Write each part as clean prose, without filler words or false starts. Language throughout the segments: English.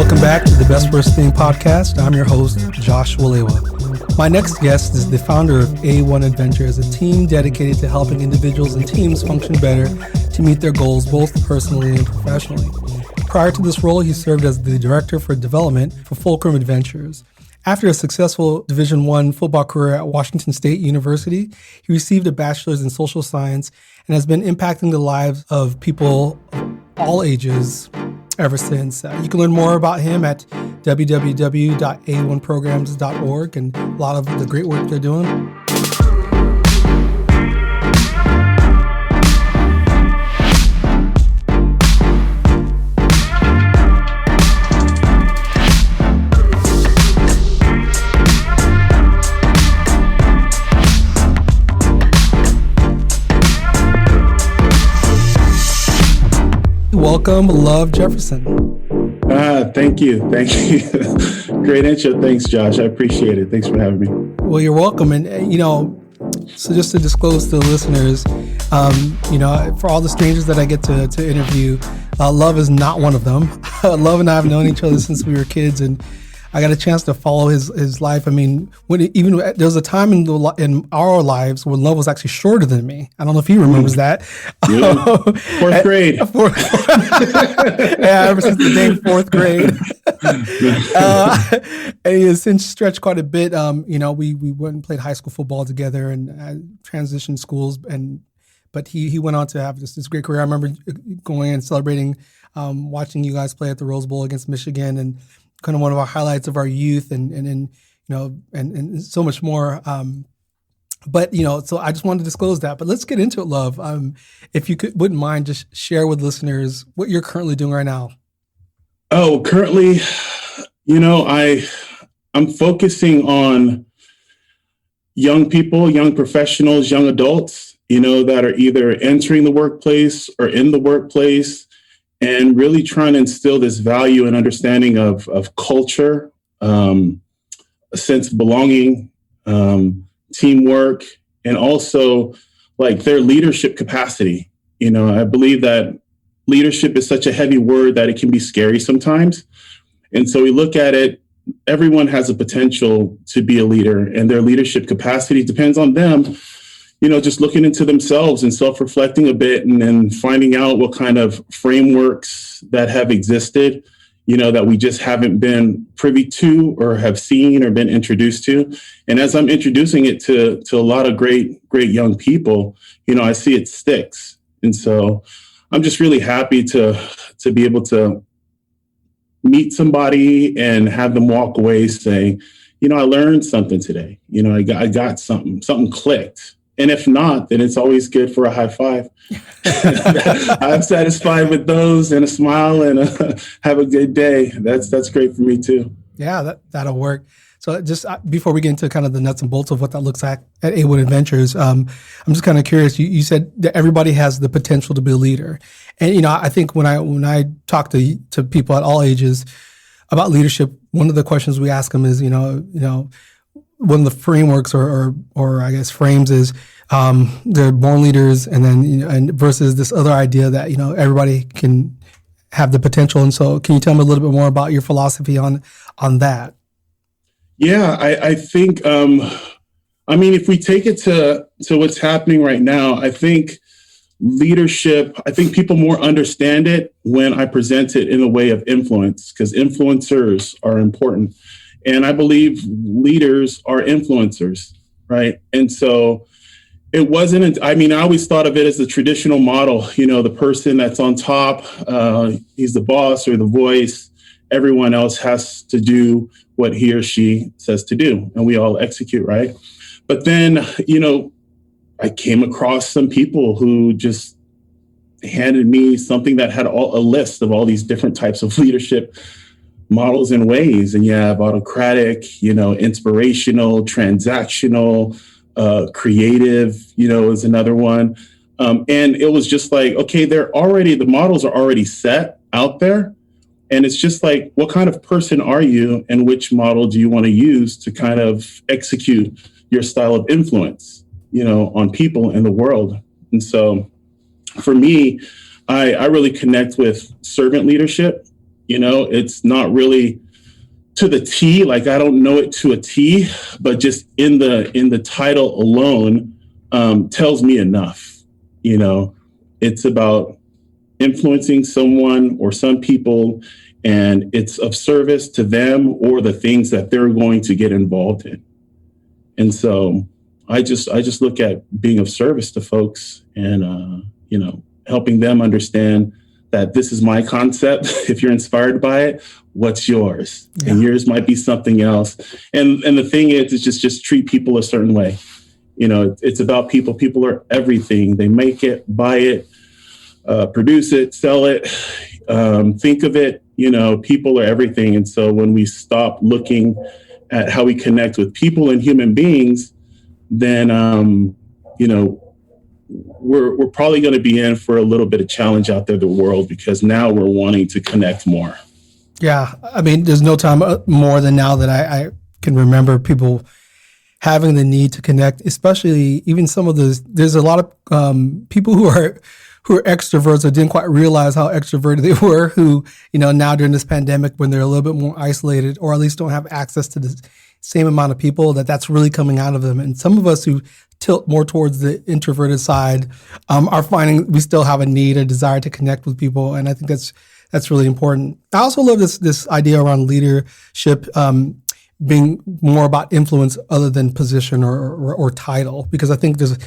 Welcome back to the Best Worst Thing podcast. I'm your host, Josh Walewa. My next guest is the founder of A1 Adventures, a team dedicated to helping individuals and teams function better to meet their goals both personally and professionally. Prior to this role, he served as the director for development for Fulcrum Adventures. After a successful Division I football career at Washington State University, he received a bachelor's in social science and has been impacting the lives of people of all ages ever since. You can learn more about him at www.a1programs.org and a lot of the great work they're doing. Welcome, Love Jefferson. Thank you. Great intro. Thanks, Josh. I appreciate it. Thanks for having me. Well, you're welcome. And, so just to disclose to the listeners, for all the strangers that I get to interview, Love is not one of them. Love and I have known each other since we were kids, and I got a chance to follow his life. I mean, there was a time in our lives when Love was actually shorter than me. I don't know if he remembers that. Yeah. Fourth grade. Yeah, ever since the day fourth grade. And he has since stretched quite a bit. We went and played high school football together and transitioned schools. But he went on to have this great career. I remember going and celebrating, watching you guys play at the Rose Bowl against Michigan, and kind of one of our highlights of our youth and so much more. So I just wanted to disclose that. But let's get into it, Love. If you wouldn't mind, just share with listeners what you're currently doing right now. Oh, currently, I'm focusing on young people, young professionals, young adults, that are either entering the workplace or in the workplace, and really trying to instill this value and understanding of culture, a sense of belonging, teamwork, and also like their leadership capacity. I believe that leadership is such a heavy word that it can be scary sometimes. And so we look at it, everyone has a potential to be a leader, and their leadership capacity depends on them, just looking into themselves and self-reflecting a bit, and then finding out what kind of frameworks that have existed, that we just haven't been privy to or have seen or been introduced to. And as I'm introducing it to a lot of great young people, I see it sticks. And so I'm just really happy to be able to meet somebody and have them walk away saying, I learned something today. I got something clicked. And if not, then it's always good for a high five. I'm satisfied with those, and a smile, and have a good day. That's great for me too. Yeah, that'll work. So just before we get into kind of the nuts and bolts of what that looks like at A1 Adventures, I'm just kind of curious. You said that everybody has the potential to be a leader. And, I think when I talk to people at all ages about leadership, one of the questions we ask them is, one of the frameworks or I guess frames is they're born leaders, and then and versus this other idea that everybody can have the potential. And so, can you tell me a little bit more about your philosophy on that? Yeah, I think if we take it to what's happening right now, I think leadership, I think people more understand it when I present it in a way of influence, because influencers are important. And I believe leaders are influencers, right? And so it wasn't, I always thought of it as the traditional model, the person that's on top, he's the boss or the voice. Everyone else has to do what he or she says to do, and we all execute, right? But then, I came across some people who just handed me something that had a list of all these different types of leadership models and ways. And you have autocratic, inspirational, transactional, creative, is another one. And it was just like, okay, the models are already set out there. And it's just like, what kind of person are you, and which model do you want to use to kind of execute your style of influence, on people in the world? And so for me, I really connect with servant leadership. It's not really to the T, like I don't know it to a T, but just in the title alone tells me enough. It's about influencing someone or some people, and it's of service to them or the things that they're going to get involved in. And so I just look at being of service to folks and helping them understand that this is my concept. If you're inspired by it, what's yours? Yeah. And yours might be something else. And the thing is just treat people a certain way. It's about people. People are everything. They make it, buy it, produce it, sell it, think of it. People are everything. And so when we stop looking at how we connect with people and human beings, then, we're probably going to be in for a little bit of challenge out there, the world, because now we're wanting to connect more. Yeah. I mean, there's no time more than now that I can remember people having the need to connect, especially even some of there's a lot of people who are extroverts that didn't quite realize how extroverted they were, who, now during this pandemic, when they're a little bit more isolated or at least don't have access to the same amount of people, that's really coming out of them. And some of us who tilt more towards the introverted side are finding we still have a desire to connect with people. And I think that's really important. I also love this idea around leadership being more about influence other than position or title, because I think there's,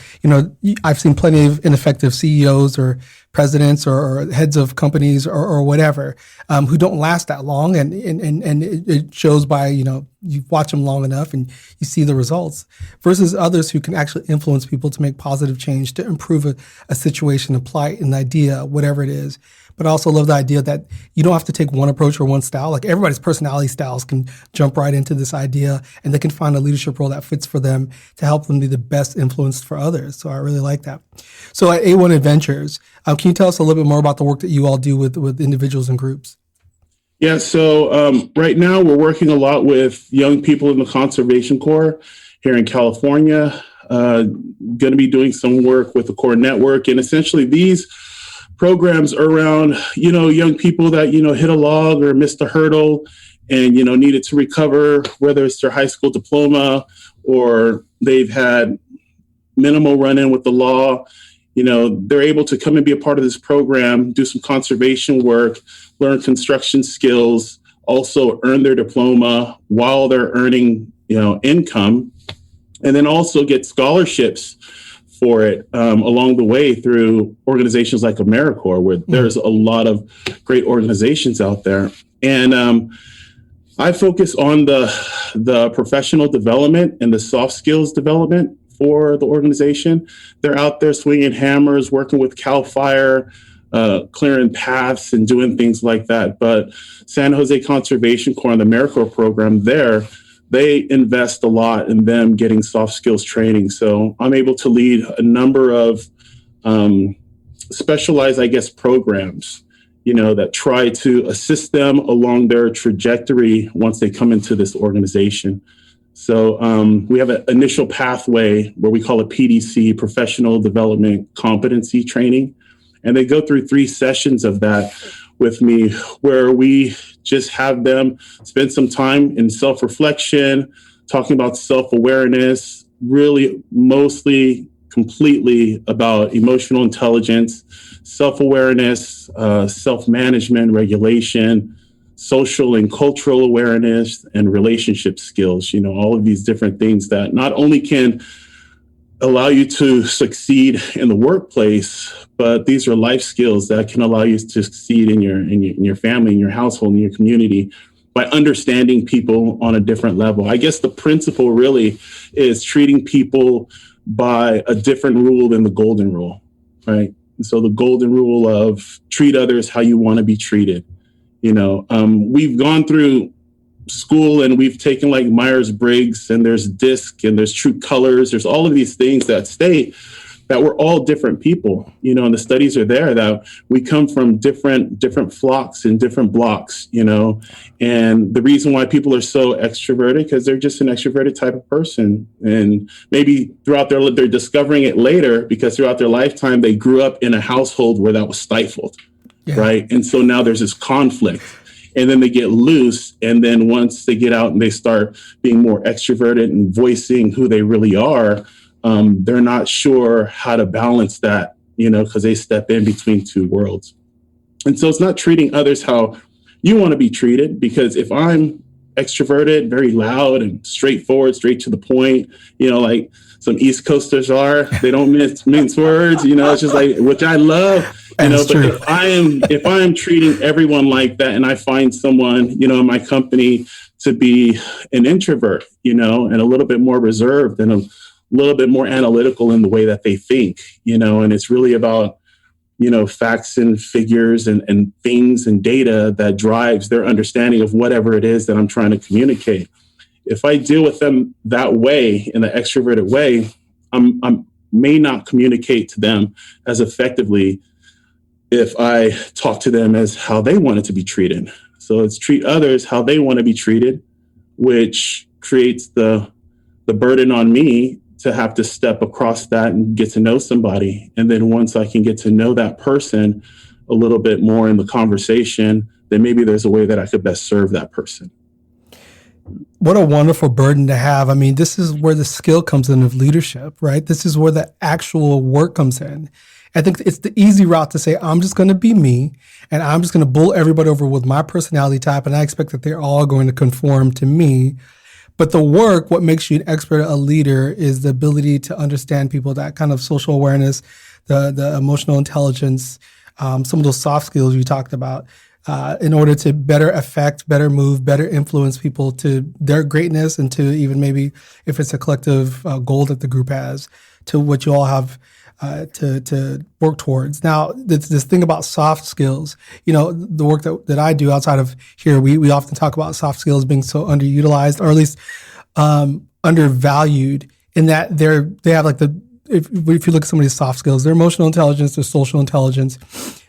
I've seen plenty of ineffective CEOs or presidents or heads of companies or whatever who don't last that long, and it shows by you watch them long enough and you see the results, versus others who can actually influence people to make positive change, to improve a situation, apply an idea, whatever it is. But I also love the idea that you don't have to take one approach or one style. Like everybody's personality styles can jump right into this idea, and they can find a leadership role that fits for them to help them be the best influence for others. So I really like that. So at A1 Adventures, can you tell us a little bit more about the work that you all do with individuals and groups? Yeah, so right now we're working a lot with young people in the Conservation Corps here in California. Going to be doing some work with the Core Network, and essentially these programs around, young people that, hit a log or missed a hurdle and, needed to recover, whether it's their high school diploma or they've had minimal run-in with the law. They're able to come and be a part of this program, do some conservation work, learn construction skills, also earn their diploma while they're earning, income, and then also get scholarships for it along the way through organizations like AmeriCorps, where there's a lot of great organizations out there. And I focus on the professional development and the soft skills development for the organization. They're out there swinging hammers, working with CAL FIRE, clearing paths and doing things like that. But San Jose Conservation Corps and the AmeriCorps program there, they invest a lot in them getting soft skills training. So I'm able to lead a number of specialized, programs, that try to assist them along their trajectory once they come into this organization. So we have an initial pathway where we call it PDC, Professional Development Competency Training. And they go through 3 sessions of that with me, where we just have them spend some time in self-reflection, talking about self-awareness, really mostly completely about emotional intelligence, self-awareness, self-management, regulation, social and cultural awareness, and relationship skills. All of these different things that not only can allow you to succeed in the workplace, but these are life skills that can allow you to succeed in your family, in your household, in your community, by understanding people on a different level. I guess the principle really is treating people by a different rule than the golden rule, right? And so the golden rule of treat others how you want to be treated. We've gone through school and we've taken like Myers-Briggs, and there's DISC and there's true colors. There's all of these things that state that we're all different people, and the studies are there that we come from different flocks and different blocks, and the reason why people are so extroverted, because they're just an extroverted type of person. And maybe they're discovering it later, because throughout their lifetime, they grew up in a household where that was stifled. Yeah. Right. And so now there's this conflict. and then they get loose. And then once they get out and they start being more extroverted and voicing who they really are, they're not sure how to balance that, because they step in between two worlds. And so it's not treating others how you want to be treated, because if I'm extroverted, very loud and straightforward, straight to the point, like some East Coasters are, they don't mince words, it's just like, which I love, but if I am treating everyone like that, and I find someone, in my company to be an introvert, and a little bit more reserved and a little bit more analytical in the way that they think, and it's really about, facts and figures and things and data that drives their understanding of whatever it is that I'm trying to communicate. If I deal with them that way, in the extroverted way, I may not communicate to them as effectively if I talk to them as how they wanted to be treated. So it's treat others how they want to be treated, which creates the burden on me to have to step across that and get to know somebody. And then once I can get to know that person a little bit more in the conversation, then maybe there's a way that I could best serve that person. What a wonderful burden to have. I mean, this is where the skill comes in of leadership, right? This is where the actual work comes in. I think it's the easy route to say, I'm just going to be me, and I'm just going to bull everybody over with my personality type, and I expect that they're all going to conform to me. But the work, what makes you an expert, a leader, is the ability to understand people, that kind of social awareness, the emotional intelligence, some of those soft skills you talked about, in order to better affect, better move, better influence people to their greatness, and to even maybe, if it's a collective goal that the group has, to what you all have to work towards. Now, this thing about soft skills, the work that I do outside of here, we often talk about soft skills being so underutilized, or at least undervalued, in that they have like if you look at somebody's soft skills, their emotional intelligence, their social intelligence,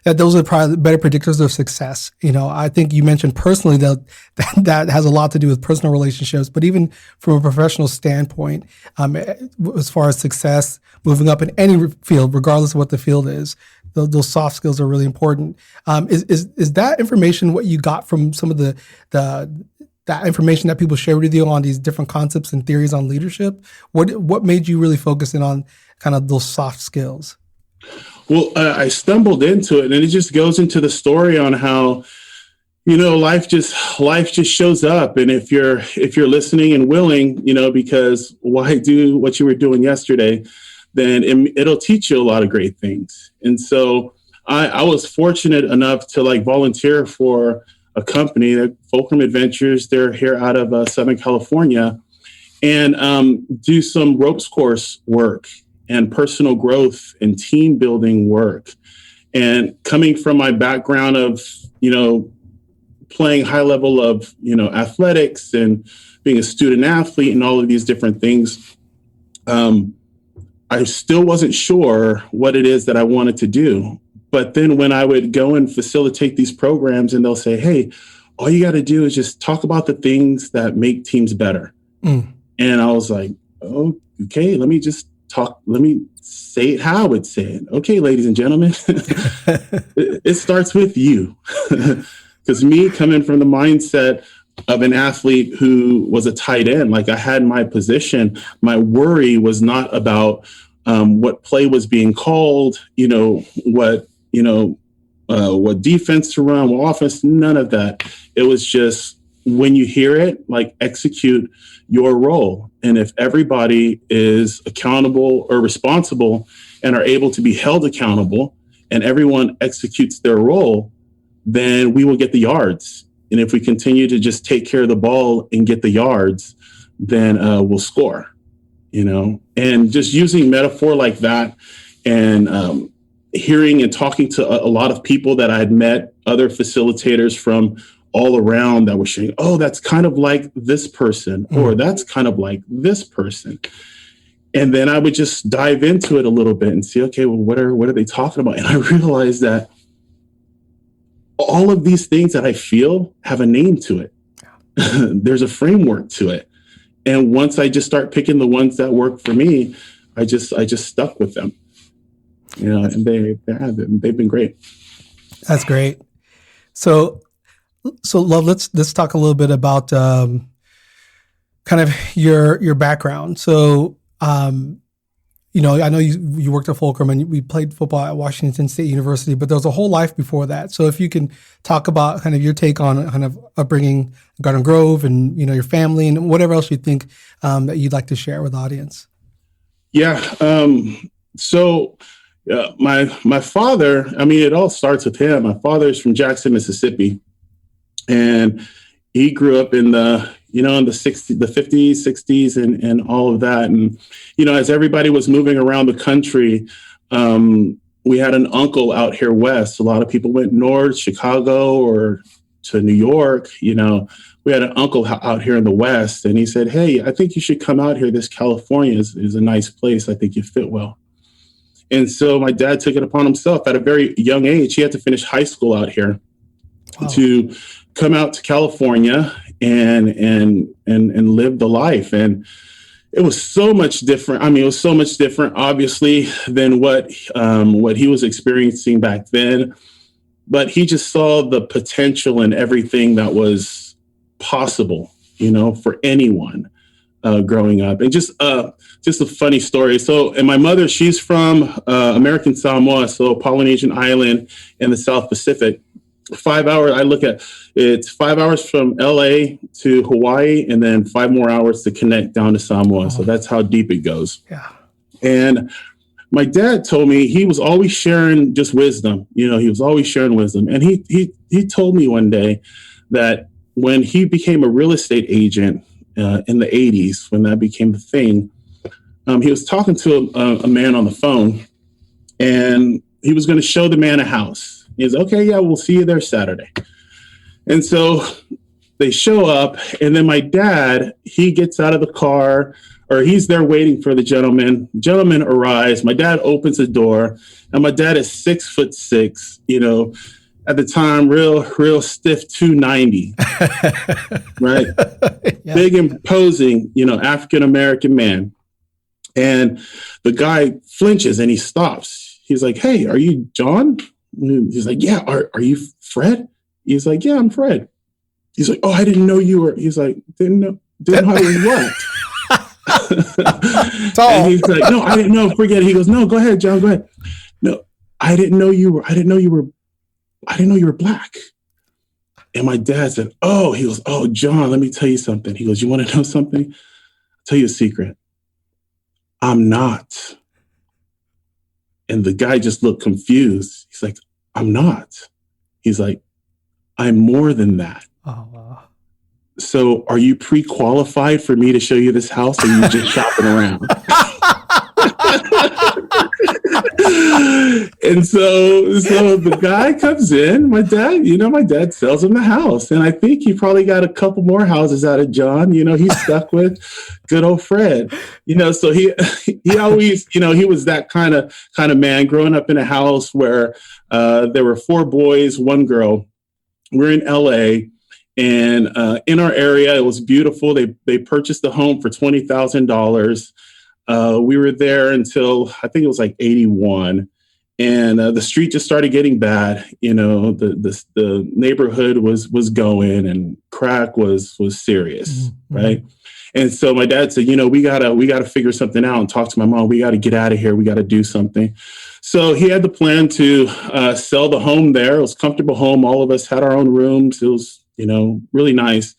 that those are probably better predictors of success. I think you mentioned personally that has a lot to do with personal relationships, but even from a professional standpoint, as far as success, moving up in any field, regardless of what the field is, those soft skills are really important. Is that information what you got from some of that information that people share with you on these different concepts and theories on leadership? What made you really focus in on kind of those soft skills? Well, I stumbled into it, and it just goes into the story on how, life just shows up. And if you're listening and willing, because why do what you were doing yesterday, then it'll teach you a lot of great things. And so I was fortunate enough to volunteer for a company, Fulcrum Adventures. They're here out of Southern California, and do some ropes course work and personal growth and team building work. And coming from my background of, playing high level of, athletics and being a student athlete and all of these different things, I still wasn't sure what it is that I wanted to do. But then when I would go and facilitate these programs, and they'll say, hey, all you got to do is just talk about the things that make teams better. And I was like, oh, okay, let me say it how I would say it. Okay, ladies and gentlemen, it starts with you. Because me coming from the mindset of an athlete who was a tight end, I had my position, my worry was not about what play was being called, what defense to run, what offense, none of that. It was just, when you hear it, execute your role. And if everybody is accountable or responsible and are able to be held accountable, and everyone executes their role, then we will get the yards. And if we continue to just take care of the ball and get the yards, then we'll score, and just using metaphor like that, and hearing and talking to a lot of people that I had met, other facilitators from all around, that were saying, oh, that's kind of like this person, or that's kind of like this person. And then I would just dive into it a little bit and see, okay, well, what are they talking about? And I realized that all of these things that I feel have a name to it. There's a framework to it. And once I just start picking the ones that work for me, I just stuck with them. And they've been great. That's great. So So, love. Let's talk a little bit about kind of your background. So, I know you worked at Fulcrum and we played football at Washington State University, but there was a whole life before that. So, if you can talk about kind of your take on kind of upbringing, Garden Grove, and your family, and whatever else you think that you'd like to share with the audience. Yeah. My father, I mean, it all starts with him. My father is from Jackson, Mississippi, and he grew up in in the 60s, the 50s, 60s, and all of that. And, as everybody was moving around the country, we had an uncle out here west. A lot of people went north, Chicago, or to New York. We had an uncle out here in the west, and he said, "Hey, I think you should come out here. This California is a nice place. I think you fit well." And so my dad took it upon himself at a very young age. He had to finish high school out here to come out to California and live the life. And it was so much different. I mean, it was so much different, obviously, than what he was experiencing back then. But he just saw the potential in everything that was possible, for anyone growing up. And just a funny story. So, and my mother, she's from American Samoa, so a Polynesian island in the South Pacific. 5 hours, it's 5 hours from LA to Hawaii, and then 5 more hours to connect down to Samoa. So that's how deep it goes. Yeah. And my dad told me he was always sharing just wisdom. He was always sharing wisdom. And he told me one day that when he became a real estate agent in the 80s, when that became the thing, he was talking to a man on the phone, and he was going to show the man a house. He's okay, yeah, we'll see you there Saturday. And so they show up, and then my dad, he gets out of the car, or he's there waiting for the gentleman. Gentleman arrives. My dad opens the door, and my dad is 6'6", at the time, real stiff 290, right? Yeah. Big, imposing, African-American man. And the guy flinches and he stops. He's like, "Hey, are you John?" He's like, "Yeah. Are you Fred?" He's like, "Yeah, I'm Fred." He's like, "Oh, I didn't know you were." He's like, Didn't know I was what? And he's like, "No, I didn't know. Forget it." He goes, "No, go ahead, John. Go ahead." "No, I didn't know you were black." And my dad said, "Oh," he goes, "Oh, John, let me tell you something." He goes, "You want to know something? I'll tell you a secret. I'm not." And the guy just looked confused. He's like, "I'm not." He's like, "I'm more than that." Oh, wow. "So are you pre-qualified for me to show you this house, or are you just shopping around?" And so the guy comes in, my dad sells him the house. And I think he probably got a couple more houses out of John. He's stuck with good old Fred. So he always, he was that kind of man growing up in a house where there were 4 boys, 1 girl. We're in LA. And in our area, it was beautiful. They purchased the home for $20,000. We were there until I think it was like 81, and the street just started getting bad. The neighborhood was going, and crack was serious, mm-hmm. Right? And so my dad said, we gotta figure something out, and talk to my mom. We got to get out of here. We got to do something. So he had the plan to sell the home there. It was a comfortable home. All of us had our own rooms. It was really nice.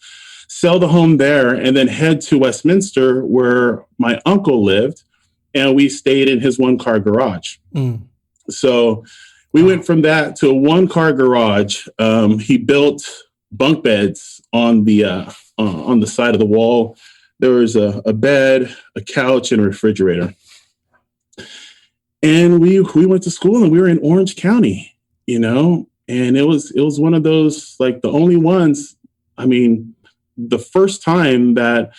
Sell the home there, and then head to Westminster, where my uncle lived, and we stayed in his 1-car garage. Mm. So we went from that to a 1-car garage. He built bunk beds on the side of the wall. There was a bed, a couch, and a refrigerator. And we went to school, and we were in Orange County, and it was one of those, like, the only ones. I mean, the first time that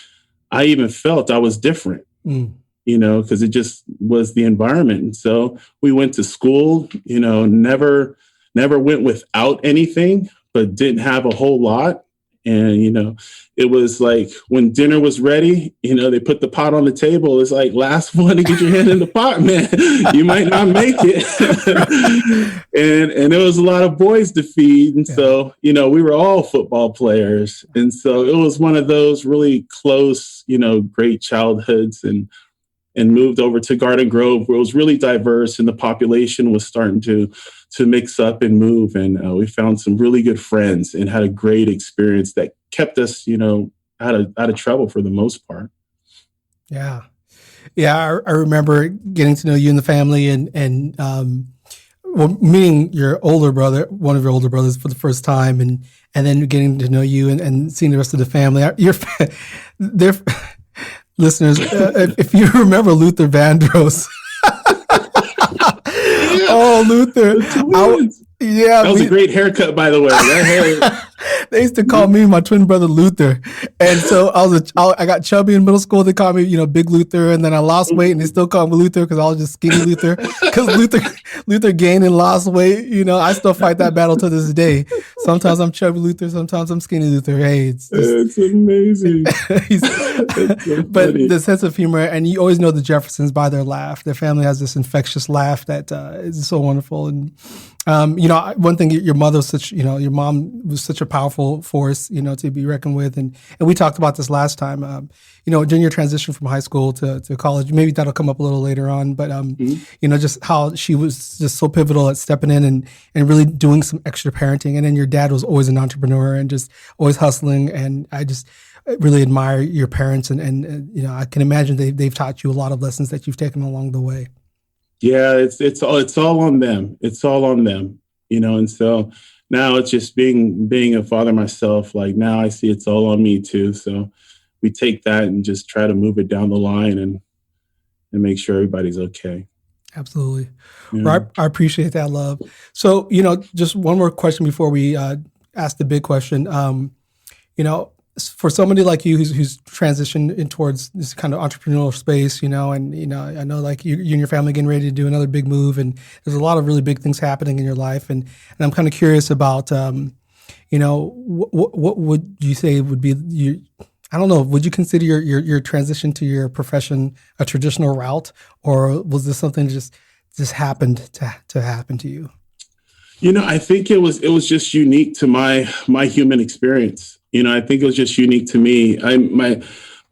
I even felt I was different, because it just was the environment. And so we went to school, never went without anything, but didn't have a whole lot. And, it was like when dinner was ready, they put the pot on the table. It's like, last one to get your hand in the pot, man. You might not make it. and there was a lot of boys to feed. And so, we were all football players. And so it was one of those really close, great childhoods, and moved over to Garden Grove, where it was really diverse and the population was starting to mix up and move. And we found some really good friends and had a great experience that kept us, out of trouble for the most part. Yeah. Yeah. I remember getting to know you and the family and meeting your older brother, one of your older brothers for the first time, and then getting to know you and seeing the rest of the family. They're listeners, if you remember Luther Vandross. Oh, Luther. That was a great haircut, by the way. That hair. They used to call me my twin brother Luther. And so I got chubby in middle school. They called me, Big Luther. And then I lost weight and they still call me Luther because I was just skinny Luther. Because Luther gained and lost weight. I still fight that battle to this day. Sometimes I'm chubby Luther. Sometimes I'm skinny Luther. Hey, it's amazing. But the sense of humor, and you always know the Jeffersons by their laugh. Their family has this infectious laugh that is so wonderful. And one thing, your mother was your mom was such a powerful force, to be reckoned with. And we talked about this last time, during your transition from high school to college. Maybe that'll come up a little later on, but, just how she was just so pivotal at stepping in and really doing some extra parenting. And then your dad was always an entrepreneur and just always hustling. And I just really admire your parents. And I can imagine they've taught you a lot of lessons that you've taken along the way. Yeah, it's all on them. It's all on them, and so now it's just being a father myself. Like now I see it's all on me too. So we take that and just try to move it down the line and make sure everybody's okay. Absolutely. Yeah. Well, I appreciate that, love. So, just one more question before we ask the big question. For somebody like you who's transitioned in towards this kind of entrepreneurial space, and I know like you and your family getting ready to do another big move, and there's a lot of really big things happening in your life, and I'm kind of curious about, what would you say would be I don't know, would you consider your transition to your profession a traditional route, or was this something that just happened to happen to you? I think it was just unique to my human experience. I think it was just unique to me. My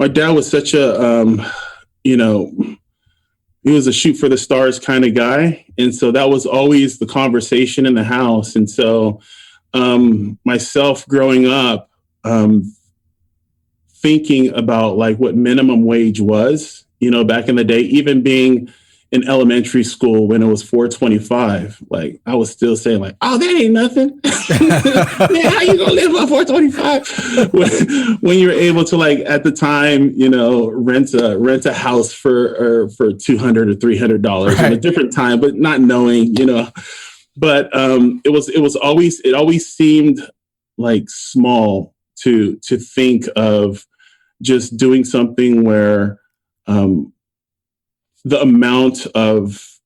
dad was such a, he was a shoot for the stars kind of guy. And so that was always the conversation in the house. And so myself growing up, thinking about like what minimum wage was, back in the day, even being in elementary school when it was $4.25, like I was still saying like, oh, that ain't nothing. Man, how you gonna live on $4.25 when you're able to, like, at the time, rent a house for $200 or $300 at a different time, but not knowing, but it always seemed like small to think of just doing something where the amount of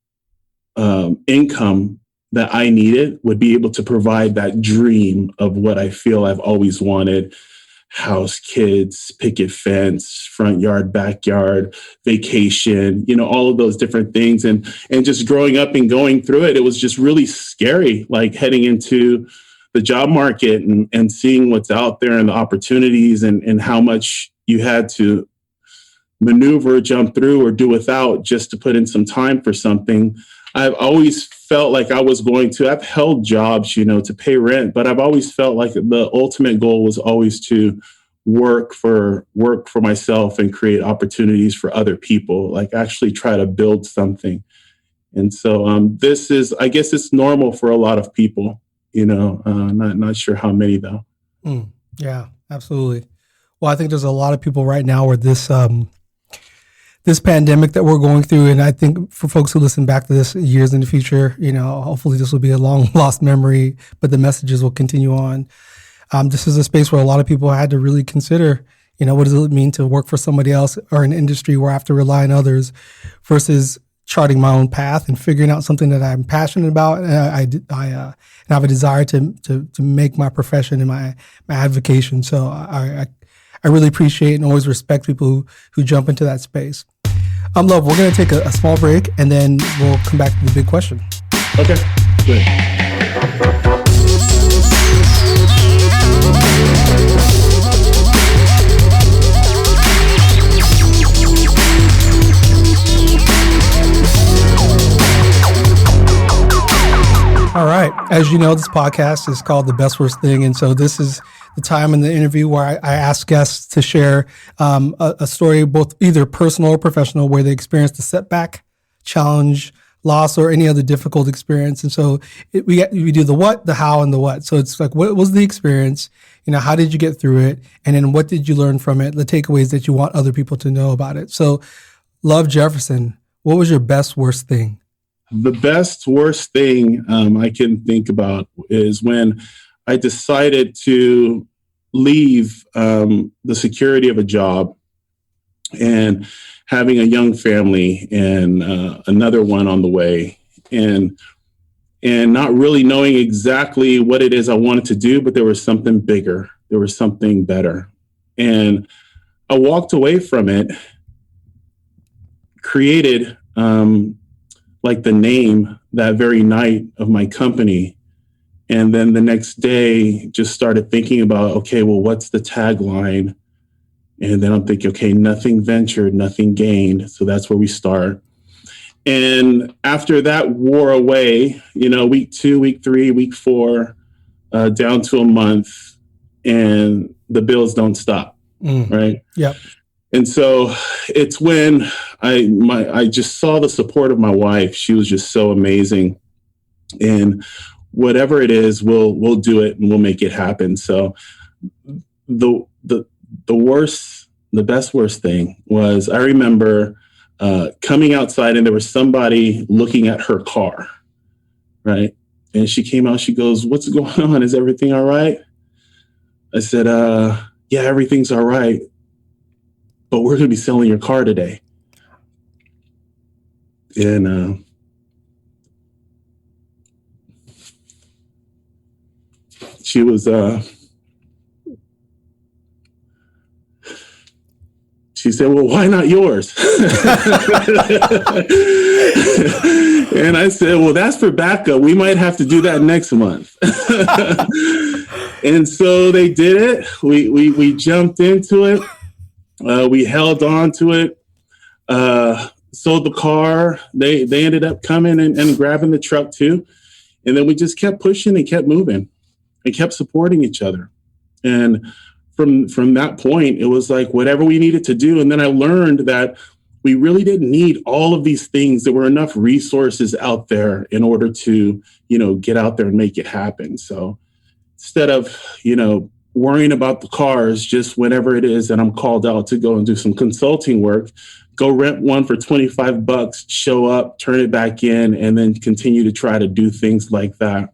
income that I needed would be able to provide that dream of what I feel I've always wanted: house, kids, picket fence, front yard, backyard, vacation, all of those different things. And just growing up and going through it, it was just really scary, like heading into the job market and seeing what's out there and the opportunities and how much you had to maneuver, jump through, or do without just to put in some time for something. I've always felt like I've held jobs, to pay rent, but I've always felt like the ultimate goal was always to work for myself and create opportunities for other people, like actually try to build something. And so this is, I guess it's normal for a lot of people, not sure how many though. Yeah, absolutely. Well, I think there's a lot of people right now where this pandemic that we're going through, and I think for folks who listen back to this years in the future, hopefully this will be a long lost memory, but the messages will continue on. This is a space where a lot of people had to really consider, what does it mean to work for somebody else or an industry where I have to rely on others versus charting my own path and figuring out something that I'm passionate about. And I have a desire to make my profession and my avocation. So I really appreciate and always respect people who jump into that space. Love, we're going to take a small break and then we'll come back to the big question. Okay, great. All right. As you know, this podcast is called The Best Worst Thing. And so this is the time in the interview where I ask guests to share a story, both either personal or professional, where they experienced a setback, challenge, loss, or any other difficult experience. And so we do the what, the how, and the what. So it's like, what was the experience? How did you get through it? And then what did you learn from it? The takeaways that you want other people to know about it. So, Love Jefferson, what was your best worst thing? The best worst thing I can think about is when I decided to leave the security of a job and having a young family and another one on the way, and not really knowing exactly what it is I wanted to do, but there was something bigger, there was something better. And I walked away from it, created like the name that very night of my company. And then the next day just started thinking about, okay, well, what's the tagline? And then I'm thinking, okay, nothing ventured, nothing gained. So that's where we start. And after that wore away, week 2, week 3, week 4, down to a month, and the bills don't stop. Right. Yep. And so it's when I just saw the support of my wife. She was just so amazing. And whatever it is, we'll do it and we'll make it happen. So the best worst thing was, I remember coming outside and there was somebody looking at her car, right? And she came out, she goes, "What's going on? Is everything all right?" I said, yeah, everything's all right, but we're going to be selling your car today. And she was, she said, "Well, why not yours?" And I said, "Well, that's for backup. We might have to do that next month." And so they did it. We jumped into it. We held on to it. Sold the car. They ended up coming and grabbing the truck too. And then we just kept pushing and kept moving and kept supporting each other. And from that point, it was like whatever we needed to do. And then I learned that we really didn't need all of these things. There were enough resources out there in order to, get out there and make it happen. So instead of, worrying about the cars, just whenever it is that I'm called out to go and do some consulting work, go rent one for $25, show up, turn it back in, and then continue to try to do things like that.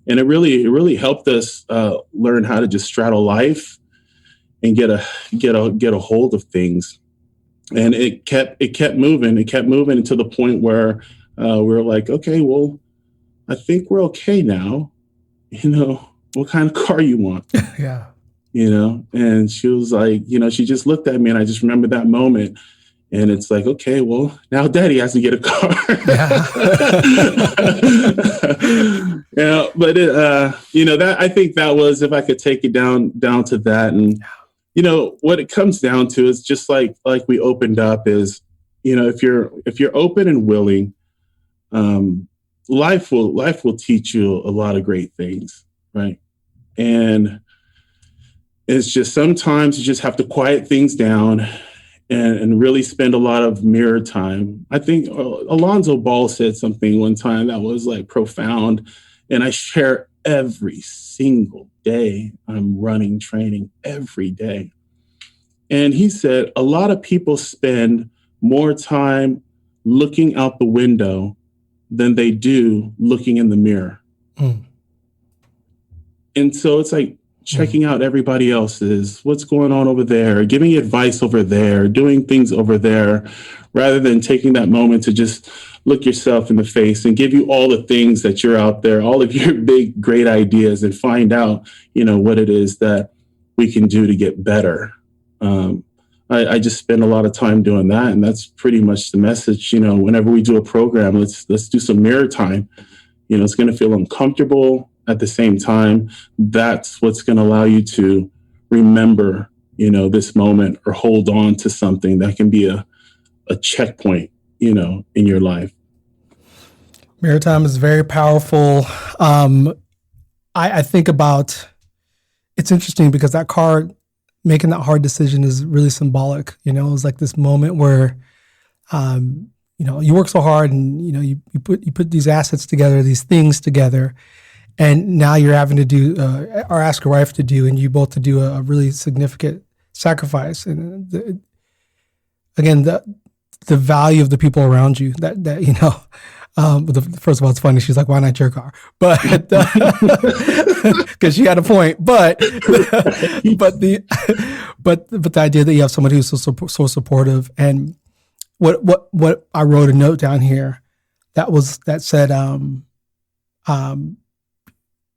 And it really helped us learn how to just straddle life and get a hold of things. And it kept moving. It kept moving to the point where we were like, okay, well, I think we're okay now. What kind of car you want? Yeah. And she was like, she just looked at me, and I just remember that moment. And it's like, okay, well, now Daddy has to get a car. Yeah. But that, I think that was, if I could take it down to that. And what it comes down to is just like we opened up is, if you're open and willing, life will teach you a lot of great things, right? And it's just sometimes you just have to quiet things down and really spend a lot of mirror time. I think Alonzo Ball said something one time that was like profound, and I share every single day. I'm running training every day. And he said, a lot of people spend more time looking out the window than they do looking in the mirror. Mm. And so it's like, checking out everybody else's, what's going on over there, giving advice over there, doing things over there, rather than taking that moment to just look yourself in the face and give you all the things that you're out there, all of your big, great ideas, and find out, what it is that we can do to get better. I just spend a lot of time doing that. And that's pretty much the message, whenever we do a program, let's do some mirror time. It's going to feel uncomfortable. At the same time, that's what's going to allow you to remember, this moment, or hold on to something that can be a checkpoint, in your life. Mirror time is very powerful. I think about, it's interesting because that car, making that hard decision is really symbolic. It was like this moment where, you work so hard and, you put these assets together, these things together. And now you're having to do, or ask your wife to do, and you both to do a really significant sacrifice. And again, the value of the people around you first of all, it's funny. She's like, why not your car? But, cause she had a point, but the idea that you have somebody who's so supportive. And what I wrote a note down here that said,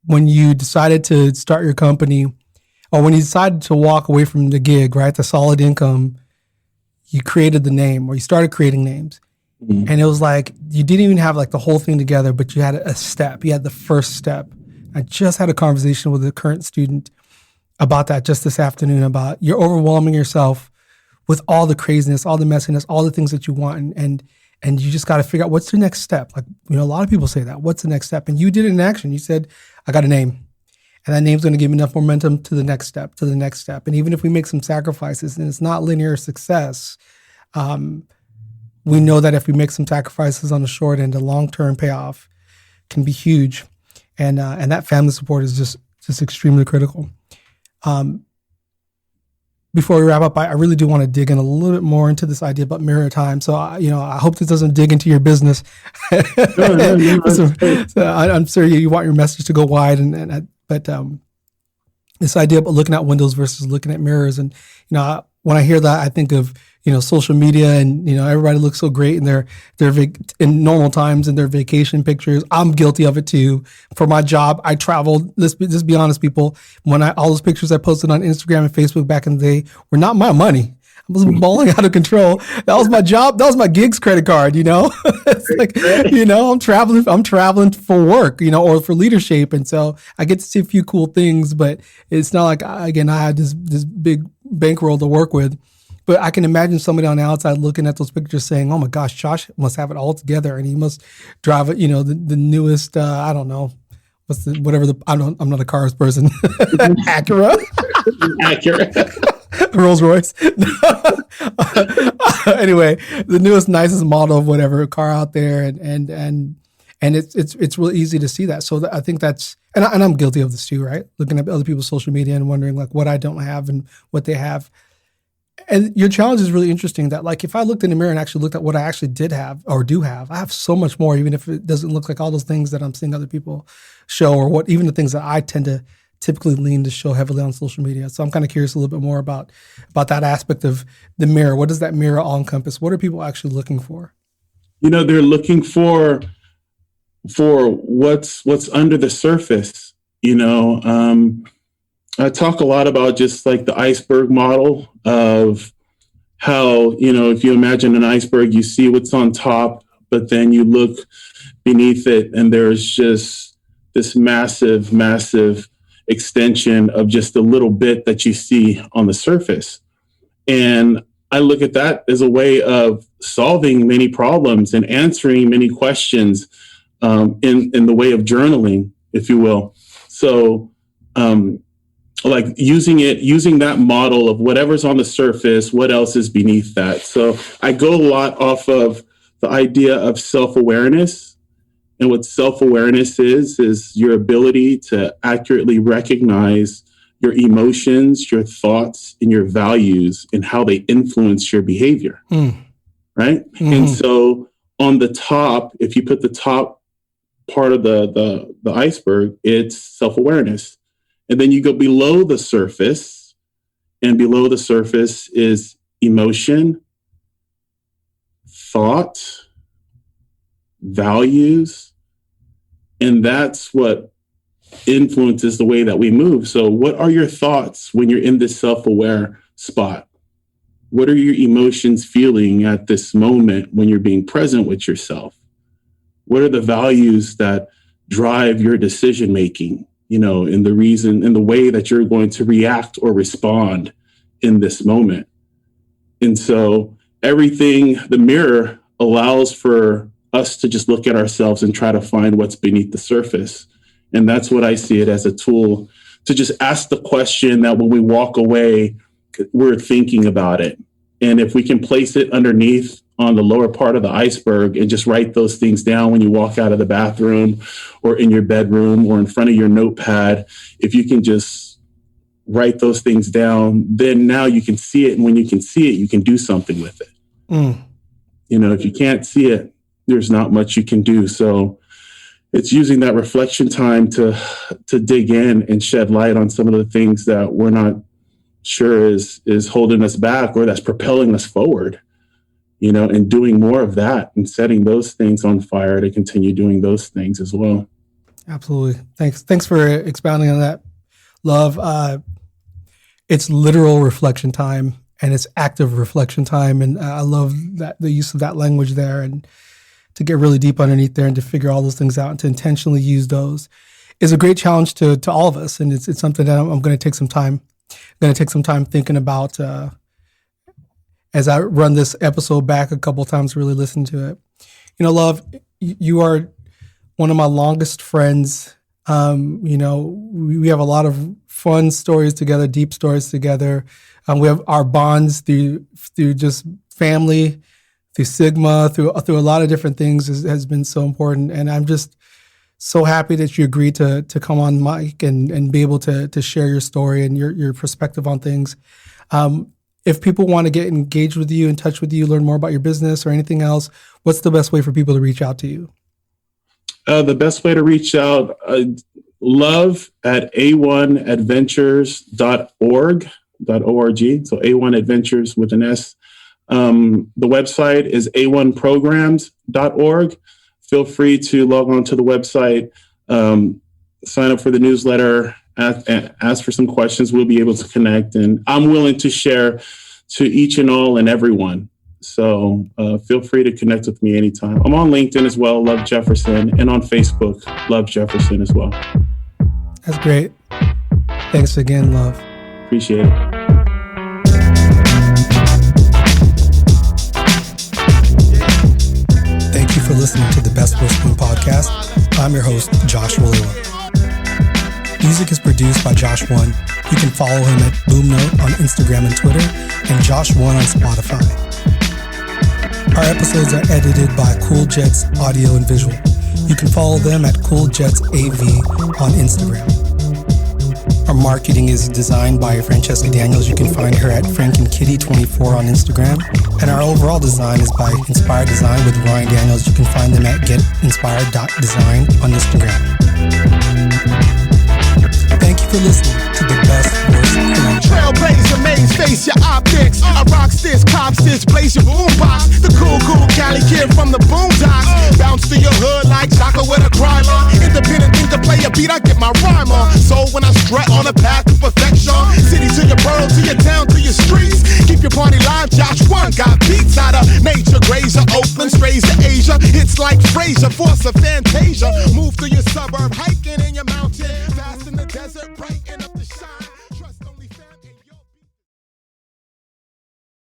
when you decided to start your company, or when you decided to walk away from the gig, right, the solid income, you created the name, or you started creating names. Mm-hmm. And it was like, you didn't even have like the whole thing together, but you had a step. You had the first step. I just had a conversation with a current student about that just this afternoon, about you're overwhelming yourself with all the craziness, all the messiness, all the things that you want. And you just got to figure out what's the next step. Like, a lot of people say that. What's the next step? And you did it in action. You said, I got a name. And that name's going to give me enough momentum to the next step, to the next step. And even if we make some sacrifices, and it's not linear success, we know that if we make some sacrifices on the short end, the long-term payoff can be huge. And that family support is just extremely critical. Before we wrap up, I really do want to dig in a little bit more into this idea about mirror time. So, I hope this doesn't dig into your business. So I'm sure you want your message to go wide, but this idea about looking out windows versus looking at mirrors. And, when I hear that, I think of, social media, and, everybody looks so great in their in normal times in their vacation pictures. I'm guilty of it too. For my job, I traveled. Let's be honest, people. When all those pictures I posted on Instagram and Facebook back in the day were not my money. I was balling out of control. That was my job. That was my gigs credit card, It's like, I'm traveling for work, or for leadership. And so I get to see a few cool things, but it's not like, again, I had this big bankroll to work with. But I can imagine somebody on the outside looking at those pictures saying, oh my gosh, Josh must have it all together. And he must drive it, the newest, I don't know, I'm not a cars person. Acura. Rolls Royce. Anyway, the newest, nicest model of whatever car out there. And it's real easy to see that. So I think that's, and I'm guilty of this too, right? Looking at other people's social media and wondering like what I don't have and what they have. And your challenge is really interesting that, like, if I looked in the mirror and actually looked at what I actually did have or do have, I have so much more, even if it doesn't look like all those things that I'm seeing other people show, or even the things that I tend to typically lean to show heavily on social media. So I'm kind of curious a little bit more about that aspect of the mirror. What does that mirror all encompass? What are people actually looking for? They're looking for what's under the surface, I talk a lot about just like the iceberg model of how, if you imagine an iceberg, you see what's on top, but then you look beneath it and there's just this massive, massive extension of just a little bit that you see on the surface. And I look at that as a way of solving many problems and answering many questions in the way of journaling, if you will. So, like using that model of whatever's on the surface, what else is beneath that. So I go a lot off of the idea of self-awareness. And what self-awareness is your ability to accurately recognize your emotions, your thoughts, and your values and how they influence your behavior. Right? Mm-hmm. And so on the top, if you put the top part of the iceberg, it's self-awareness. And then you go below the surface, and below the surface is emotion, thought, values, and that's what influences the way that we move. So what are your thoughts when you're in this self-aware spot? What are your emotions feeling at this moment when you're being present with yourself? What are the values that drive your decision making, in the way that you're going to react or respond in this moment? And so everything, the mirror allows for us to just look at ourselves and try to find what's beneath the surface. And that's what I see it as a tool to just ask the question that when we walk away, we're thinking about it. And if we can place it underneath on the lower part of the iceberg and just write those things down when you walk out of the bathroom or in your bedroom or in front of your notepad, if you can just write those things down, then now you can see it. And when you can see it, you can do something with it. If you can't see it, there's not much you can do. So it's using that reflection time to dig in and shed light on some of the things that we're not sure is holding us back or that's propelling us forward, and doing more of that and setting those things on fire to continue doing those things as well. Absolutely. Thanks for expounding on that, Love. It's literal reflection time and it's active reflection time. And I love that the use of that language there, and to get really deep underneath there and to figure all those things out and to intentionally use those is a great challenge to all of us. And it's something that I'm going to take some time. I'm going to take some time thinking about as I run this episode back a couple of times, really listen to it. Love, you are one of my longest friends. We have a lot of fun stories together, deep stories together. We have our bonds through just family, through Sigma, through a lot of different things has been so important. And I'm just so happy that you agreed to come on mic and be able to share your story and your perspective on things. If people want to get engaged with you, in touch with you, learn more about your business or anything else, what's the best way for people to reach out to you? The best way to reach out, love at a1adventures.org. So A1Adventures with an S. The website is a1programs.org. Feel free to log on to the website, sign up for the newsletter, ask for some questions. We'll be able to connect, and I'm willing to share to each and all and everyone. So feel free to connect with me anytime. I'm on LinkedIn as well, Love Jefferson, and on Facebook, Love Jefferson as well. That's great. Thanks again, Love. Appreciate it. Thank you for listening to the Best Worst podcast. I'm your host, Josh Williwan. Music is produced by Josh One. You can follow him at Boomnote on Instagram and Twitter, and Josh One on Spotify. Our episodes are edited by Cool Jets Audio and Visual. You can follow them at Cool Jets AV on Instagram. Our marketing is designed by Francesca Daniels. You can find her at FrankandKitty24 on Instagram. And our overall design is by Inspired Design with Ryan Daniels. You can find them at getinspired.design on Instagram. Thank you for listening to the Best Worst. Trailblazer, main face your optics. I rock this, cops this, blaze your boombox. The cool Cali kid from the boondocks. Bounce to your hood like Chaka with a crime on. Independent thing to play a beat, I get my rhyme on. So when I strut on a path to perfection, city to your borough, to your town, to your streets. Keep your party live, Josh One got beats out of nature. Grazer, Oakland, strays to Asia. It's like Fraser, force of Fantasia. Move through your suburb, hiking in